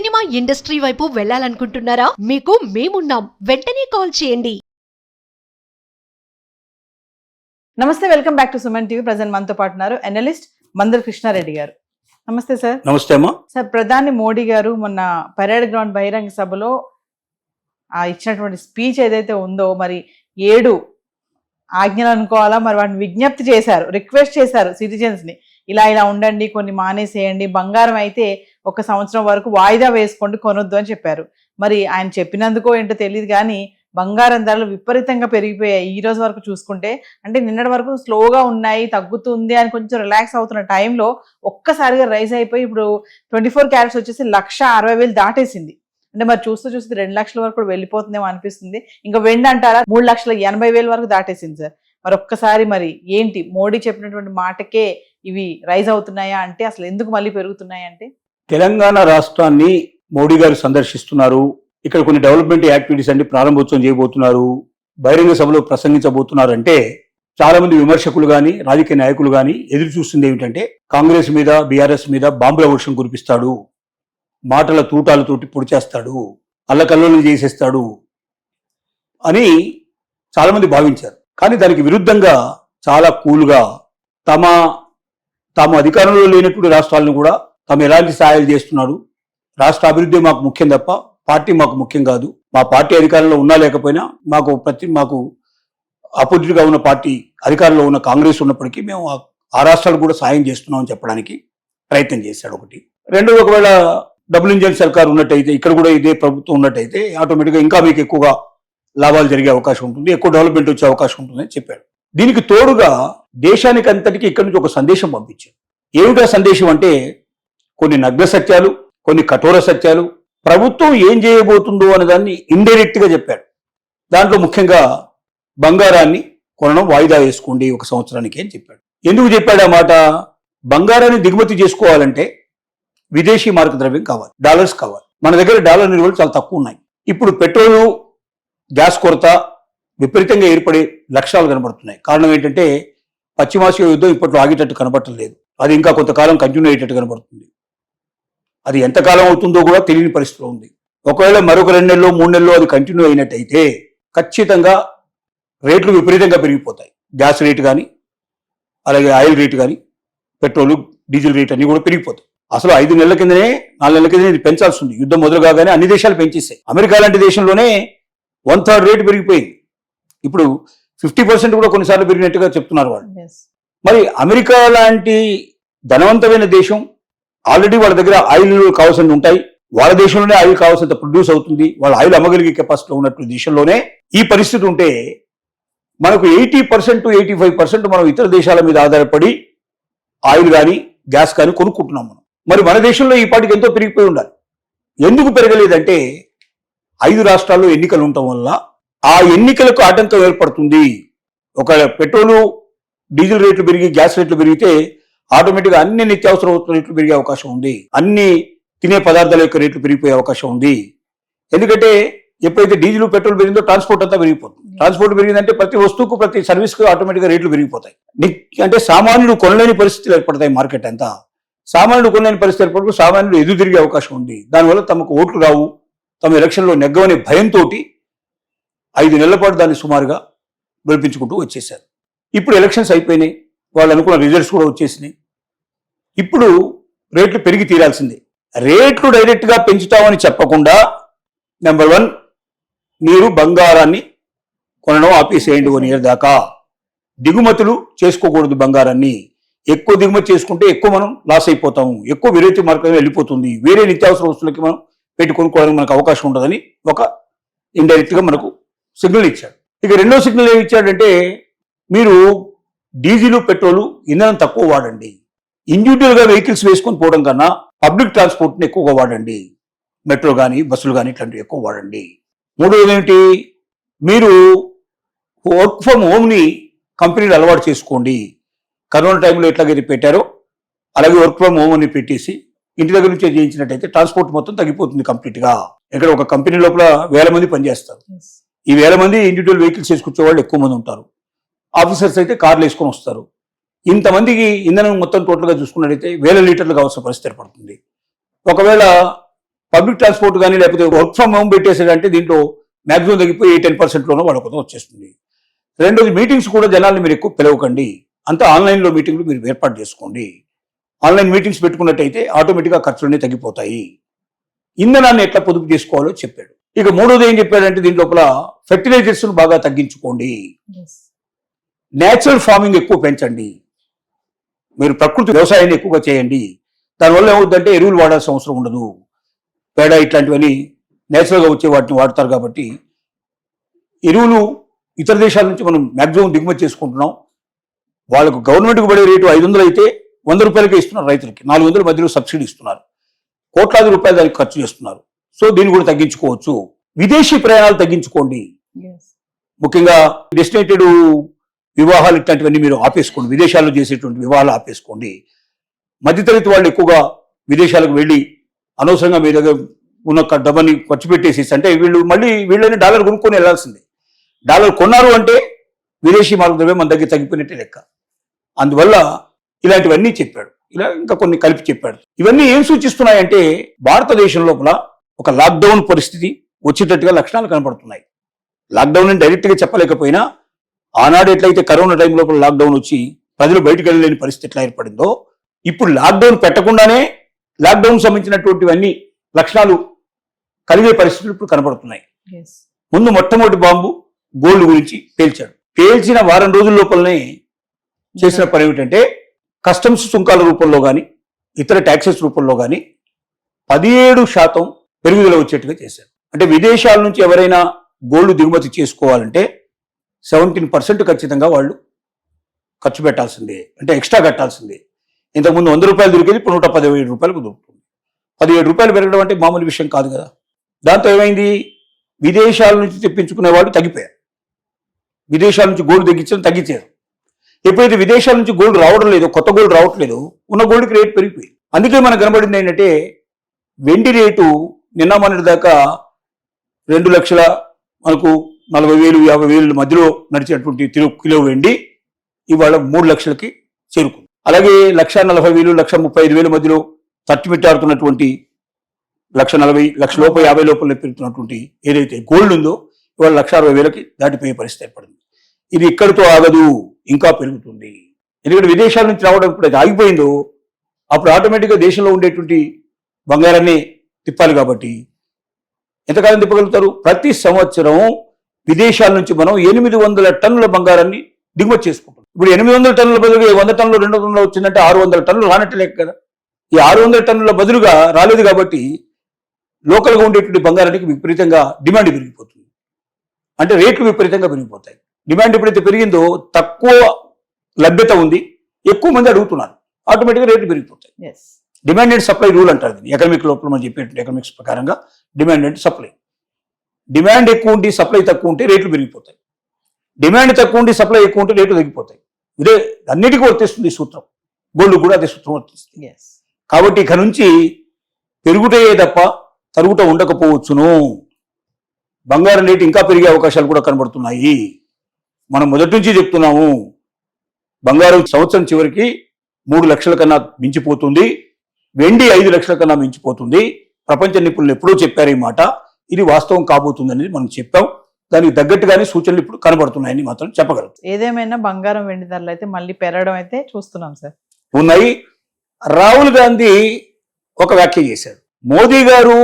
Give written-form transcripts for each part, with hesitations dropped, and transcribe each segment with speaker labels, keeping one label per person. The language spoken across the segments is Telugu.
Speaker 1: సినిమా ఇండస్ట్రీ వైపు వెళ్ళాలనుకుంటున్నారా? మీకు మేమున్నాం. వెంటనే కాల్ చేయండి.
Speaker 2: నమస్తే, welcome back to Suman TV. Present మనతో పాటు ఉన్నారు అనలిస్ట్ మందర్ కృష్ణారెడ్డి గారు. నమస్తే సార్.
Speaker 3: నమస్తే అమ్మా.
Speaker 2: సార్, ప్రధాని మోడీ గారు మొన్న పరేడ్ గ్రౌండ్ బహిరంగ సభలో ఇచ్చినటువంటి స్పీచ్ ఏదైతే ఉందో, మరి 7 ఆజ్ఞలు అనుకోవాలా, మరి వాటిని విజ్ఞప్తి చేశారు, రిక్వెస్ట్ చేశారు సిటిజన్స్ ని, ఇలా ఉండండి, కొన్ని మానేసేయండి, బంగారం అయితే 1 సంవత్సరం వరకు వాయిదా వేసుకోండి, కొనొద్దు అని చెప్పారు. మరి ఆయన చెప్పినందుకో ఏంటో తెలియదు కానీ బంగారం ధరలు విపరీతంగా పెరిగిపోయాయి. ఈ రోజు వరకు చూసుకుంటే, అంటే నిన్నటి వరకు స్లోగా ఉన్నాయి, తగ్గుతుంది అని కొంచెం రిలాక్స్ అవుతున్న టైంలో ఒక్కసారిగా రైజ్ అయిపోయి ఇప్పుడు 24 క్యారెట్స్ వచ్చేసి 1,60,000 దాటేసింది. అంటే మరి చూస్తూ 2 లక్షల వరకు కూడా వెళ్ళిపోతుందేమో అనిపిస్తుంది. ఇంకా వెండి అంటారా 3,80,000 వరకు దాటేసింది సార్. మరి ఒక్కసారి మరి ఏంటి మోడీ చెప్పినటువంటి మాటకే ఇవి రైజ్ అవుతున్నాయా అంటే, అసలు ఎందుకు మళ్ళీ పెరుగుతున్నాయి అంటే?
Speaker 3: తెలంగాణ రాష్ట్రాన్ని మోడీ గారు సందర్శిస్తున్నారు. ఇక్కడ కొన్ని డెవలప్మెంట్ యాక్టివిటీస్ అన్ని ప్రారంభోత్సవం చేయబోతున్నారు, బహిరంగ సభలో ప్రసంగించబోతున్నారు అంటే చాలా మంది విమర్శకులు గాని, రాజకీయ నాయకులు గాని ఎదురు చూస్తుంది ఏమిటంటే, కాంగ్రెస్ మీద, బీఆర్ఎస్ మీద బాంబుల వర్షం కురిపిస్తాడు, మాటల తూటాలతోటి పొడి చేస్తాడు, అల్లకల్లోలం చేసేస్తాడు అని చాలా మంది భావించారు. కానీ దానికి విరుద్ధంగా చాలా కూల్గా తాము అధికారంలో లేనటువంటి రాష్ట్రాలను కూడా తాము ఎలాంటి సహాయాలు చేస్తున్నాడు, రాష్ట్ర అభివృద్ధి మాకు ముఖ్యం తప్ప పార్టీ మాకు ముఖ్యం కాదు, మా పార్టీ అధికారంలో ఉన్నా లేకపోయినా మాకు అపోజిట్ గా ఉన్న పార్టీ అధికారంలో ఉన్న కాంగ్రెస్ ఉన్నప్పటికీ మేము ఆ రాష్ట్రాలకు కూడా సాయం చేస్తున్నామని చెప్పడానికి ప్రయత్నం చేశాడు. ఒకటి. రెండోది, ఒకవేళ డబుల్ ఇంజన్ సర్కార్ ఉన్నట్టయితే, ఇక్కడ కూడా ఇదే ప్రభుత్వం ఉన్నట్టయితే ఆటోమేటిక్గా ఇంకా మీకు ఎక్కువగా లాభాలు జరిగే అవకాశం ఉంటుంది, ఎక్కువ డెవలప్మెంట్ వచ్చే అవకాశం ఉంటుంది అని చెప్పాడు. దీనికి తోడుగా దేశానికి అంతటికీ ఇక్కడి నుంచి ఒక సందేశం పంపించాడు. ఏమిటా సందేశం అంటే, కొన్ని నగ్న సత్యాలు, కొన్ని కఠోర సత్యాలు, ప్రభుత్వం ఏం చేయబోతుందో అనే దాన్ని ఇండైరెక్ట్ గా చెప్పాడు. దాంట్లో ముఖ్యంగా బంగారాన్ని కొనడం వాయిదా వేసుకోండి 1 సంవత్సరానికి అని చెప్పాడు. ఎందుకు చెప్పాడు ఆ మాట? బంగారాన్ని దిగుమతి చేసుకోవాలంటే విదేశీ మార్క ద్రవ్యం కావాలి, డాలర్స్ కావాలి. మన దగ్గర డాలర్ నిల్వలు చాలా తక్కువ ఉన్నాయి. ఇప్పుడు పెట్రోలు, గ్యాస్ కొరత విపరీతంగా ఏర్పడే లక్ష్యాలు కనబడుతున్నాయి. కారణం ఏంటంటే, పశ్చిమాసియా యుద్ధం ఇప్పట్లో ఆగేటట్టు కనబడలేదు, అది ఇంకా కొంతకాలం కంటిన్యూ అయ్యేటట్టు కనబడుతుంది. అది ఎంతకాలం అవుతుందో కూడా తెలియని పరిస్థితిలో ఉంది. ఒకవేళ మరొక 2 నెలల్లో 3 నెలల్లో అది కంటిన్యూ అయినట్టయితే ఖచ్చితంగా రేట్లు విపరీతంగా పెరిగిపోతాయి. గ్యాస్ రేటు కానీ, అలాగే ఆయిల్ రేటు కానీ, పెట్రోలు, డీజిల్ రేట్ అన్ని కూడా పెరిగిపోతాయి. అసలు 5 నెలల కిందనే, 4 నెలల కిందనే ఇది పెంచాల్సి ఉంది. యుద్ధం మొదలు కాగానే అన్ని దేశాలు పెంచేస్తాయి. అమెరికా లాంటి దేశంలోనే 1/3 రేటు పెరిగిపోయింది. ఇప్పుడు 50% కూడా కొన్నిసార్లు పెరిగినట్టుగా చెప్తున్నారు వాళ్ళు. మరి అమెరికా లాంటి ధనవంతమైన దేశం, ఆల్రెడీ వాళ్ళ దగ్గర ఆయిల్ కావాల్సినవి ఉంటాయి, వాళ్ళ దేశంలోనే ఆయిల్ కావాల్సినంత ప్రొడ్యూస్ అవుతుంది, వాళ్ళ ఆయిల్ అమ్మగలిగే కెపాసిటీ ఉన్నట్టు దేశంలోనే ఈ పరిస్థితి ఉంటే, మనకు 80% 85% మనం ఇతర దేశాల మీద ఆధారపడి ఆయిల్ కానీ, గ్యాస్ కానీ కొనుక్కుంటున్నాం మనం. మరి మన దేశంలో ఈ పాటికి ఎంతో పెరిగిపోయి ఉండాలి. ఎందుకు పెరగలేదంటే, 5 రాష్ట్రాల్లో ఎన్నికలు ఉండటం వల్ల ఆ ఎన్నికలకు ఆటంకం ఏర్పడుతుంది. ఒక పెట్రోలు, డీజిల్ రేట్లు పెరిగి, గ్యాస్ రేట్లు పెరిగితే ఆటోమేటిక్గా అన్ని నిత్యావసర వస్తువుల రేట్లు పెరిగే అవకాశం ఉంది, అన్ని తినే పదార్థాల యొక్క రేట్లు పెరిగిపోయే అవకాశం ఉంది. ఎందుకంటే ఎప్పుడైతే డీజిల్, పెట్రోల్ పెరిగిందో ట్రాన్స్పోర్ట్ అంతా పెరిగిపోతుంది. ట్రాన్స్పోర్ట్ పెరిగిందంటే ప్రతి వస్తువుకు, ప్రతి సర్వీస్కు ఆటోమేటిక్గా రేట్లు పెరిగిపోతాయి. అంటే సామాన్యుడు కొనలేని పరిస్థితులు ఏర్పడతాయి. మార్కెట్ అంతా సామాన్యుడు కొనలేని పరిస్థితి ఏర్పడుతూ సామాన్యుడు ఎదురు తిరిగే అవకాశం ఉంది. దానివల్ల తమకు ఓట్లు రావు, తమ ఎలక్షన్లో నెగ్గవనే భయంతో 5 నెలల పాటు దాన్ని సుమారుగా గెలిపించుకుంటూ వచ్చేశారు. ఇప్పుడు ఎలక్షన్స్ అయిపోయినాయి, వాళ్ళు అనుకున్న రిజల్ట్స్ కూడా వచ్చేసినాయి. ఇప్పుడు రేట్లు పెరిగి తీరాల్సిందే. రేట్లు డైరెక్ట్ గా పెంచుతామని చెప్పకుండా, నెంబర్ 1, మీరు బంగారాన్ని కొనడం ఆపేసేయండి 1 ఇయర్ దాకా. దిగుమతులు చేసుకోకూడదు బంగారాన్ని. ఎక్కువ దిగుమతి చేసుకుంటే ఎక్కువ మనం లాస్ అయిపోతాము, ఎక్కువ విదేశీ మార్కెట్ వెళ్ళిపోతుంది, వేరే నిత్యావసర వస్తువులకి మనం పెట్టి కొనుక్కోవడానికి మనకు అవకాశం ఉండదని ఒక ఇండైరెక్ట్ గా మనకు సిగ్నల్ ఇచ్చాడు. ఇక రెండో సిగ్నల్ ఏమి ఇచ్చాడంటే, మీరు డీజిల్, పెట్రోలు, ఇంధనం తక్కువ వాడండి, ఇండివిజువల్ గా వెహికల్స్ వేసుకొని పోవడం కన్నా పబ్లిక్ ట్రాన్స్పోర్ట్ని ఎక్కువగా వాడండి, మెట్రో కానీ, బస్సులు కానీ ఇట్లాంటివి ఎక్కువ వాడండి. మూడోది ఏమిటి, మీరు వర్క్ ఫ్రమ్ హోమ్ని కంపెనీలు అలవాటు చేసుకోండి. కరోనా టైంలో ఎట్లాగైతే పెట్టారో అలాగే వర్క్ ఫ్రమ్ హోమ్ అని పెట్టేసి ఇంటి దగ్గర నుంచే చేయించినట్టయితే ట్రాన్స్పోర్ట్ మొత్తం తగ్గిపోతుంది కంప్లీట్గా. ఇక్కడ ఒక కంపెనీ లోపల 1000 మంది పనిచేస్తారు. ఈ 1000 మంది ఇండివిజువల్ వెహికల్స్ వేసుకొచ్చే వాళ్ళు ఎక్కువ మంది ఉంటారు. ఆఫీసర్స్ అయితే కార్లు వేసుకొని వస్తారు. ఇంతమందికి ఇంధనం మొత్తం టోటల్గా చూసుకున్నట్టయితే 1000 లీటర్లు కావాల్సిన పరిస్థితి ఏర్పడుతుంది. ఒకవేళ పబ్లిక్ ట్రాన్స్పోర్ట్ కానీ లేకపోతే వర్క్ ఫ్రమ్ హోమ్ పెట్టేసాడంటే దీంట్లో మ్యాక్సిమం తగ్గిపోయి 10%లోనూ వాళ్ళకొతం వచ్చేస్తుంది. రెండోది మీటింగ్స్ కూడా జనాల్ని మీరు ఎక్కువ పిలవకండి, అంతా ఆన్లైన్లో మీటింగ్లు మీరు ఏర్పాటు చేసుకోండి. ఆన్లైన్ మీటింగ్స్ పెట్టుకున్నట్టయితే ఆటోమేటిక్గా ఖర్చులన్నీ తగ్గిపోతాయి. ఇంధనాన్ని ఎట్లా పొదుపు చేసుకోవాలో చెప్పాడు. ఇక మూడోది ఏం చెప్పాడంటే దీని లోపల ఫెర్టిలైజర్స్ బాగా తగ్గించుకోండి, నేచురల్ ఫార్మింగ్ ఎక్కువ పెంచండి, మీరు ప్రకృతి వ్యవసాయాన్ని ఎక్కువగా చేయండి. దానివల్ల ఏమవుతుందంటే ఎరువులు వాడాల్సిన అవసరం ఉండదు, పేడ ఇట్లాంటివన్నీ నేచురల్గా వచ్చే వాటిని వాడతారు కాబట్టి ఎరువులు ఇతర దేశాల నుంచి మనం మ్యాక్సిమం దిగుమతి చేసుకుంటున్నాం. వాళ్ళకు గవర్నమెంట్కి పడే రేటు 500 అయితే 100 రూపాయలకే ఇస్తున్నారు రైతులకి, 400 మధ్యలో సబ్సిడీ ఇస్తున్నారు, కోట్లాది రూపాయలు దానికి ఖర్చు చేస్తున్నారు. సో దీన్ని కూడా తగ్గించుకోవచ్చు. విదేశీ ప్రయాణాలు తగ్గించుకోండి, ముఖ్యంగా డెస్టినేటెడ్ వివాహాలు ఇట్లాంటివన్నీ మీరు ఆపేసుకోండి, విదేశాల్లో చేసేటువంటి వివాహాలు ఆపేసుకోండి. మధ్యతరగతి వాళ్ళు ఎక్కువగా విదేశాలకు వెళ్ళి అనవసరంగా మీ దగ్గర ఉన్న డబ్బని ఖర్చు పెట్టేసి అంటే వీళ్ళని డాలర్ కొనుక్కొని వెళ్లాల్సిందే. డాలర్ కొన్నారు అంటే విదేశీ మార్గద్రవ్యం మన దగ్గర తగ్గిపోయినట్టే లెక్క. అందువల్ల ఇలాంటివన్నీ చెప్పాడు. ఇలా ఇంకా కొన్ని కలిపి చెప్పాడు. ఇవన్నీ ఏం సూచిస్తున్నాయంటే భారతదేశం లోపల ఒక లాక్డౌన్ పరిస్థితి వచ్చేటట్టుగా లక్షణాలు కనపడుతున్నాయి. లాక్డౌన్ అని డైరెక్ట్గా చెప్పలేకపోయినా ఆనాడు ఎట్లయితే కరోనా టైం లోపల లాక్డౌన్ వచ్చి ప్రజలు బయటకు వెళ్ళలేని పరిస్థితి ఎట్లా ఏర్పడిందో ఇప్పుడు లాక్డౌన్ పెట్టకుండానే లాక్డౌన్ సంబంధించినటువంటివన్నీ లక్షణాలు కలిగే పరిస్థితులు ఇప్పుడు కనబడుతున్నాయి. ముందు మొట్టమొదటి బాంబు గోల్డ్ గురించి పేల్చాడు. పేల్చిన వారం రోజుల లోపలనే చేసిన పని ఏమిటంటే కస్టమ్స్ సుంకాల రూపంలో కానీ ఇతర ట్యాక్సెస్ రూపంలో కానీ 17% పెరుగుదల వచ్చేట్టుగా చేశారు. అంటే విదేశాల నుంచి ఎవరైనా గోల్డ్ దిగుమతి చేసుకోవాలంటే 17% ఖచ్చితంగా వాళ్ళు ఖర్చు పెట్టాల్సిందే, అంటే ఎక్స్ట్రా కట్టాల్సిందే. ఇంతకుముందు 100 రూపాయలు దొరికేది ఇప్పుడు 117 రూపాయలకు దొరుకుతుంది. 17 రూపాయలు పెరగడం అంటే మామూలు విషయం కాదు కదా. దాంతో ఏమైంది, విదేశాల నుంచి తెప్పించుకునే వాళ్ళు తగ్గిపోయారు, విదేశాల నుంచి గోల్డ్ తగ్గించారు. ఎప్పుడైతే విదేశాల నుంచి గోల్డ్ రావడం లేదో, కొత్త గోల్డ్ రావట్లేదు, ఉన్న గోల్డ్కి రేటు పెరిగిపోయింది. అందుకే మనకు కనబడింది ఏంటంటే వెండి రేటు నిన్న మొన్నటి దాకా 2 లక్షల మనకు 40,000 50,000 మధ్యలో నడిచేటువంటి కిలో వెండి ఇవాళ 3 లక్షలకి చేరుకుంది. అలాగే 1,40,000 1,35,000 మధ్యలో తట్టిమిట్టాడుతున్నటువంటి 1,40,000 1,50,000 లోపల పెరుగుతున్నటువంటి ఏదైతే గోల్డ్ ఉందో ఇవాళ 1,60,000కి దాటిపోయే పరిస్థితి ఏర్పడింది. ఇది ఇక్కడితో ఆగదు, ఇంకా పెరుగుతుంది. ఎందుకంటే విదేశాల నుంచి రావడం ఇప్పుడు ఆగిపోయిందో అప్పుడు ఆటోమేటిక్గా దేశంలో ఉండేటువంటి బంగారాన్ని తిప్పాలి కాబట్టి ఎంతకాలం తిప్పగలుగుతారు? ప్రతి సంవత్సరం విదేశాల నుంచి మనం 800 టన్నుల బంగారాన్ని దిగుమతి చేసుకుంటాం. ఇప్పుడు 800 టన్నుల బదులుగా 100 టన్నులు 200 టన్నులు వచ్చిందంటే 600 టన్నులు రానట్టు లెక్క కదా. ఈ 600 టన్నుల బదులుగా రాలేదు కాబట్టి లోకల్గా ఉండేటువంటి బంగారానికి విపరీతంగా డిమాండ్ పెరిగిపోతుంది. అంటే రేట్లు విపరీతంగా పెరిగిపోతాయి. డిమాండ్ ఎప్పుడైతే పెరిగిందో తక్కువ లభ్యత ఉంది, ఎక్కువ మంది అడుగుతున్నారు, ఆటోమేటిక్గా రేట్లు పెరిగిపోతాయి. డిమాండ్ అండ్ సప్లై రూల్ అంటారు దీన్ని. ఎకనామిక్ లోపల మనం చెప్పేటువంటి ఎకనామిక్స్ ప్రకారంగా డిమాండ్ అండ్ సప్లై. డిమాండ్ ఎక్కువ ఉండి సప్లై తక్కువ ఉంటే రేట్లు పెరిగిపోతాయి, డిమాండ్ తక్కువ ఉండి సప్లై ఎక్కువ ఉంటే రేట్లు తగ్గిపోతాయి. ఇదే అన్నిటికీ వర్తిస్తుంది ఈ సూత్రం, గోల్డ్ కూడా అదే సూత్రం వర్తిస్తుంది. కాబట్టి ఇక నుంచి పెరుగుటయే తప్ప తరుగుట ఉండకపోవచ్చును. బంగారం రేటు ఇంకా పెరిగే అవకాశాలు కూడా కనబడుతున్నాయి. మనం మొదటి నుంచి చెప్తున్నాము, బంగారం సంవత్సరం చివరికి 3 లక్షల కన్నా మించిపోతుంది, వెండి 5 లక్షల కన్నా మించిపోతుంది. ప్రపంచ నిపుణులు ఎప్పుడూ చెప్పారు ఈ మాట, ఇది వాస్తవం కాబోతుంది అనేది మనం చెప్పాం. దానికి తగ్గట్టుగానే సూచనలు ఇప్పుడు కనబడుతున్నాయని మాత్రం చెప్పగలం.
Speaker 2: ఏదేమైనా బంగారం వెండి ధరలు అయితే మళ్ళీ పెరగడం అయితే చూస్తున్నాం సార్,
Speaker 3: ఉన్నాయి. రాహుల్ గాంధీ ఒక వ్యాఖ్య చేశారు, మోదీ గారు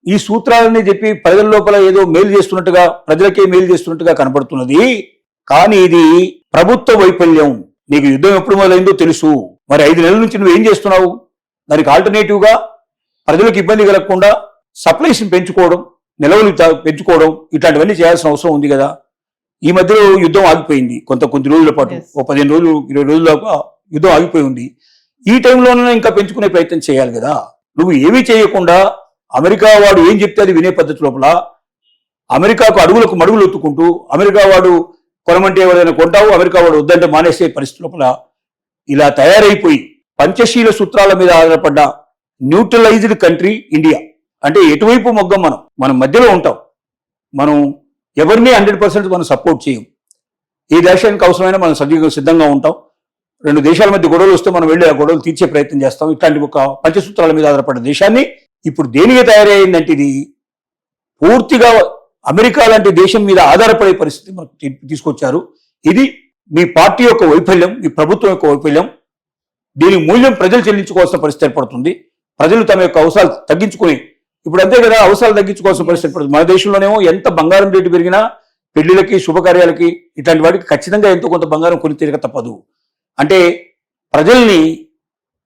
Speaker 3: ఈ సూత్రాలని చెప్పి ప్రజల లోపల ఏదో మేలు చేస్తున్నట్టుగా, ప్రజలకే మేలు చేస్తున్నట్టుగా కనబడుతున్నది, కానీ ఇది ప్రభుత్వ వైఫల్యం. నీకు యుద్ధం ఎప్పుడు మొదలైందో తెలుసు, మరి 5 నెలల నుంచి నువ్వేం చేస్తున్నావు? దానికి ఆల్టర్నేటివ్ గా ప్రజలకు ఇబ్బంది కలగకుండా సప్లైస్ పెంచుకోవడం, నిల్వలు పెంచుకోవడం, ఇట్లాంటివన్నీ చేయాల్సిన అవసరం ఉంది కదా. ఈ మధ్యలో యుద్ధం ఆగిపోయింది కొద్ది రోజుల పాటు, 15 రోజులు 20 రోజుల యుద్ధం ఆగిపోయి ఉంది. ఈ టైంలోనే ఇంకా పెంచుకునే ప్రయత్నం చేయాలి కదా. నువ్వు ఏమీ చేయకుండా అమెరికా వాడు ఏం చెప్తే అది వినే పద్ధతి లోపల అమెరికాకు అడుగులకు మడుగులు ఒత్తుకుంటూ, అమెరికా వాడు కొనమంటే ఎవరైనా కొంటావు, అమెరికా వాడు వద్దంటే మానేసే పరిస్థితి లోపల ఇలా తయారైపోయి పంచశీల సూత్రాల మీద ఆధారపడ్డ న్యూట్రలైజ్డ్ కంట్రీ ఇండియా. అంటే ఎటువైపు మొగ్గం మనం మధ్యలో ఉంటాం. మనం ఎవరిని 100% మనం సపోర్ట్ చేయం. ఏ దేశానికి అవసరమైన మనం సిద్ధంగా ఉంటాం. 2 దేశాల మధ్య గొడవలు వస్తే మనం వెళ్ళి ఆ గొడవలు తీర్చే ప్రయత్నం చేస్తాం. ఇట్లాంటి ఒక పంచసూత్రాల మీద ఆధారపడ్డ దేశాన్ని ఇప్పుడు దేనిగా తయారైందంటే ఇది పూర్తిగా అమెరికా లాంటి దేశం మీద ఆధారపడే పరిస్థితి మనకు తీసుకొచ్చారు. ఇది మీ పార్టీ యొక్క వైఫల్యం, మీ ప్రభుత్వం యొక్క వైఫల్యం. దీని మూల్యం ప్రజలు చెల్లించుకోవాల్సిన పరిస్థితి ఏర్పడుతుంది. ప్రజలు తమ యొక్క అవసరాలు తగ్గించుకుని, ఇప్పుడు అంతే కదా, అవసరాలు తగ్గించుకోవాల్సిన పరిస్థితి ఏర్పడుతుంది. మన దేశంలోనేమో ఎంత బంగారం రేటు పెరిగినా పెళ్లిళ్ళకి, శుభకార్యాలకి, ఇట్లాంటి వాటికి ఖచ్చితంగా ఎంతో కొంత బంగారం కొని తీరక తప్పదు. అంటే ప్రజల్ని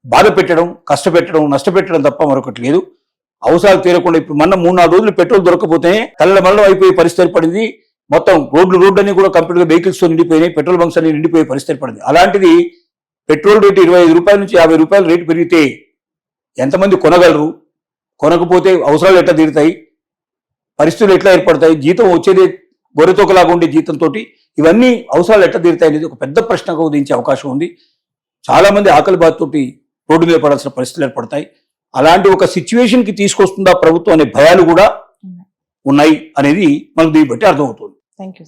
Speaker 3: బాధ పెట్టడం, కష్టపెట్టడం, నష్టపెట్టడం తప్ప మరొకటి లేదు. అవసరాలు తీరకుండా ఇప్పుడు మొన్న 3-4 రోజులు పెట్రోల్ దొరకకపోతే తల్ల మరణం అయిపోయే పరిస్థితి ఏర్పడింది. మొత్తం రోడ్లన్నీ కూడా కంప్లీట్గా వెహికల్స్తో నిండిపోయినాయి, పెట్రోల్ బంక్స్ అన్ని నిండిపోయే పరిస్థితి ఏర్పడింది. అలాంటిది పెట్రోల్ రేటు 25 రూపాయల నుంచి 50 రూపాయల రేటు పెరిగితే ఎంతమంది కొనగలరు? కొనకపోతే అవసరాలు ఎట్లా తీరుతాయి? పరిస్థితులు ఎట్లా ఏర్పడతాయి? జీతం వచ్చేది గొర్రెతోకలాగా ఉండే జీతంతో ఇవన్నీ అవసరాలు ఎట్లా తీరుతాయి అనేది ఒక పెద్ద ప్రశ్నగా ఉదయించే అవకాశం ఉంది. చాలా మంది ఆకలి బాధతోటి రోడ్డు మీద పడాల్సిన పరిస్థితులు ఏర్పడతాయి. అలాంటి ఒక సిచ్యువేషన్ కి తీసుకొస్తుందా ప్రభుత్వం అనే భయాలు కూడా ఉన్నాయి అనేది మనకు దీన్ని బట్టి అర్థమవుతుంది.
Speaker 2: Thank you.